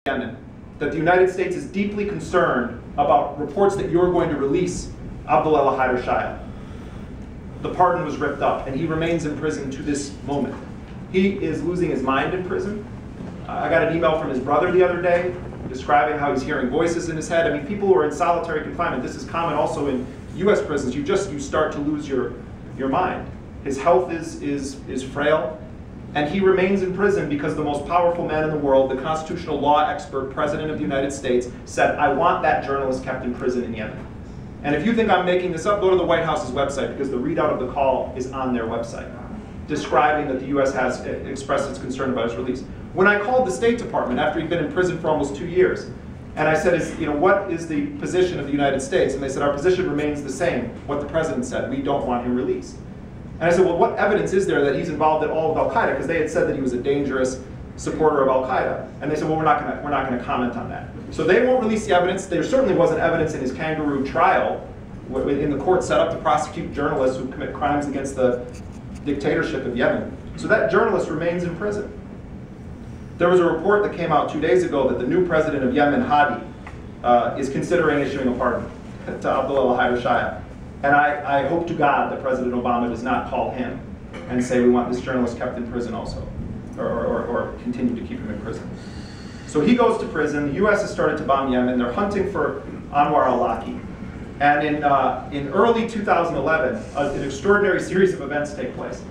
Yemen, that the United States is deeply concerned about reports that you're going to release Abdul al-Haider Shaya. The pardon was ripped up, and he remains in prison to this moment. He is losing his mind in prison. I got an email from his brother the other day describing how he's hearing voices in his head. I mean, people who are in solitary confinement, this is common also in US prisons, you start to lose your mind. His health is frail, and he remains in prison because the most powerful man in the world, the constitutional law expert, President of the United States, said, I want that journalist kept in prison in Yemen. And if you think I'm making this up, go to the White House's website, because the readout of the call is on their website, describing that the US has expressed its concern about his release. When I called the State Department after he'd been in prison for almost 2 years, and I said, what is the position of the United States? And they said, our position remains the same, what the President said, we don't want him released. And I said, well, what evidence is there that he's involved at all with al-Qaeda? Because they had said that he was a dangerous supporter of al-Qaeda. And they said, well, we're not going to comment on that. So they won't release the evidence. There certainly wasn't evidence in his kangaroo trial in the court set up to prosecute journalists who commit crimes against the dictatorship of Yemen. So that journalist remains in prison. There was a report that came out 2 days ago that the new president of Yemen, Hadi, is considering issuing a pardon to Abdul al-Haider Shaya. And I hope to God that President Obama does not call him and say we want this journalist kept in prison also, or continue to keep him in prison. So he goes to prison. The US has started to bomb Yemen. They're hunting for Anwar al-Awlaki. And in early 2011, an extraordinary series of events take place.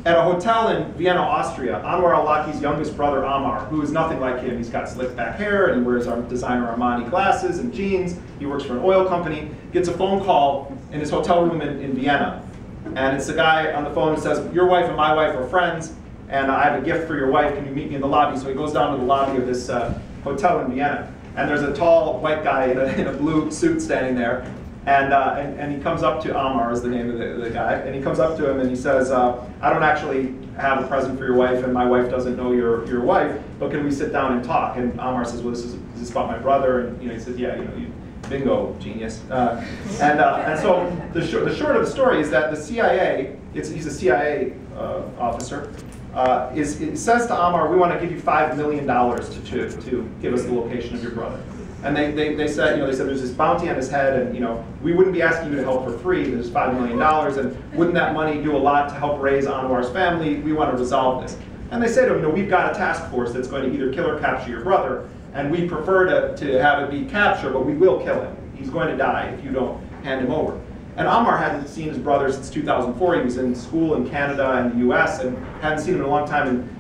At a hotel in Vienna, Austria, Anwar al-Awlaki's youngest brother, Ammar, who is nothing like him, he's got slick back hair and he wears designer Armani glasses and jeans, he works for an oil company, gets a phone call in his hotel room in Vienna. And it's a guy on the phone who says, your wife and my wife are friends, and I have a gift for your wife, can you meet me in the lobby? So he goes down to the lobby of this hotel in Vienna. And there's a tall white guy in a blue suit standing there. And he comes up to Ammar, is the name of the guy, and he comes up to him and he says, I don't actually have a present for your wife, and my wife doesn't know your wife, but can we sit down and talk? And Ammar says, well, is this about my brother? And he says, yeah, bingo, genius. And so the short of the story is that the CIA, he's a CIA officer, it says to Ammar, we want to give you $5 million to give us the location of your brother. And they said, there's this bounty on his head, and we wouldn't be asking you to help for free. There's $5 million, and wouldn't that money do a lot to help raise Anwar's family? We want to resolve this. And they say to him, we've got a task force that's going to either kill or capture your brother, and we prefer to have it be capture, but we will kill him. He's going to die if you don't hand him over. And Ammar hadn't seen his brother since 2004. He was in school in Canada and the US and hadn't seen him in a long time. And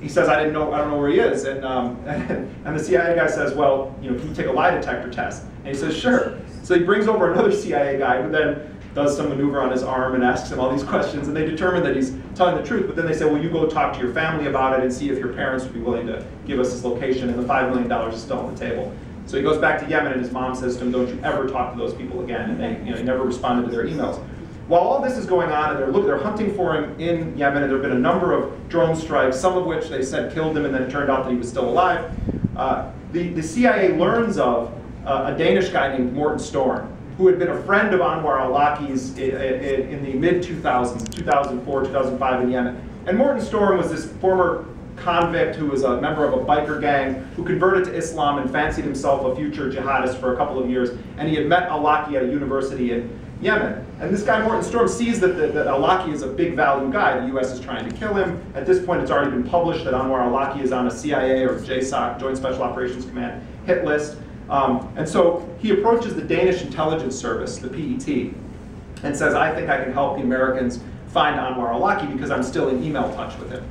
he says, I don't know where he is. And the CIA guy says, well, can you take a lie detector test? And he says, sure. So he brings over another CIA guy who then does some maneuver on his arm and asks him all these questions. And they determine that he's telling the truth. But then they say, well, you go talk to your family about it and see if your parents would be willing to give us his location. And the $5 million is still on the table. So he goes back to Yemen, and his mom says to him, don't you ever talk to those people again. And they he never responded to their emails. While all this is going on, and they're hunting for him in Yemen, and there have been a number of drone strikes, some of which they said killed him, and then it turned out that he was still alive. The CIA learns of a Danish guy named Morten Storm, who had been a friend of Anwar al-Awlaki's in the mid-2000s, 2004, 2005 in Yemen. And Morten Storm was this former convict who was a member of a biker gang who converted to Islam and fancied himself a future jihadist for a couple of years. And he had met al-Awlaki at a university in Yemen. And this guy, Morten Storm, sees that al-Awlaki is a big value guy. The US is trying to kill him. At this point, it's already been published that Anwar al-Awlaki is on a CIA or JSOC, Joint Special Operations Command, hit list. And so he approaches the Danish intelligence service, the PET, and says, I think I can help the Americans find Anwar al-Awlaki because I'm still in email touch with him.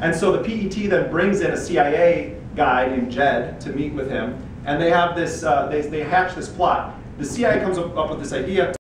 And so the PET then brings in a CIA guy named Jed to meet with him, and they have this, they hatch this plot. The CIA comes up with this idea.